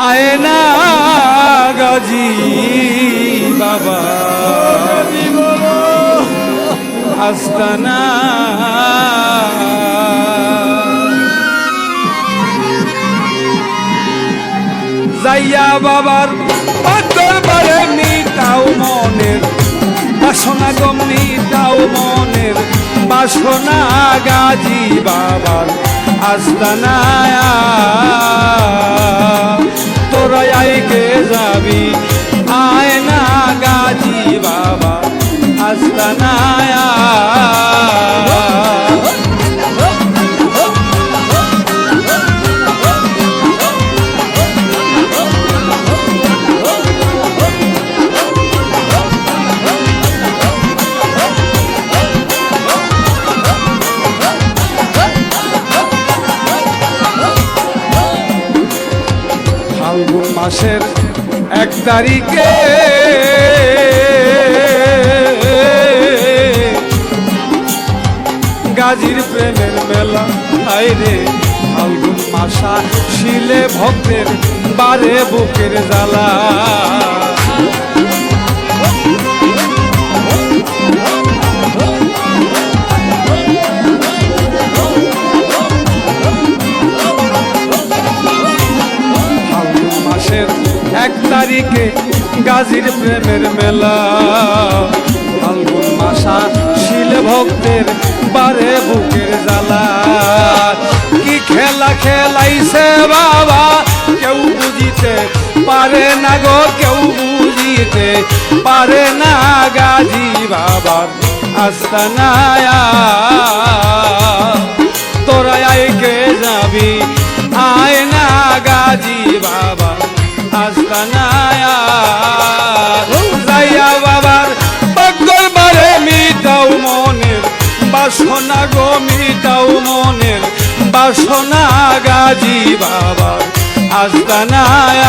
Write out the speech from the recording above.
আয়না গাজী বাবা আস্তানা যাইয়া বাবার দরবারে মিটাও মনের বাসনা গো মিটাও মনের বাসনা গাজী বাবার আস্তানায় তোরা আইকে যাবি আয়না গাজী বাবা আস্তানায় মাসের 1 তারিখে গাজীর প্রেমের মেলা আইরে ফাল্গুন মাসা শিলে ভক্তের বারে বুকের জ্বালা মাসের 1 তারিখে গাজীর প্রেমের মেলা ফাল্গুন মাসা শিলে ভক্তের বারে বুকের জ্বালা কি খেলা খেলাইছে বাবা কেউ বুঝিতে পারে না গো কেউ বুঝিতে পারে না গাজী বাবার আস্তানায় তোরা আইকে যাবি আয়না গাজী বাবা আস্তানায় যাইয়া বাবার দরবারে মিটাও মনের বাসনা গো মিটাও মনের বাসনা গাজী বাবা আস্তানায়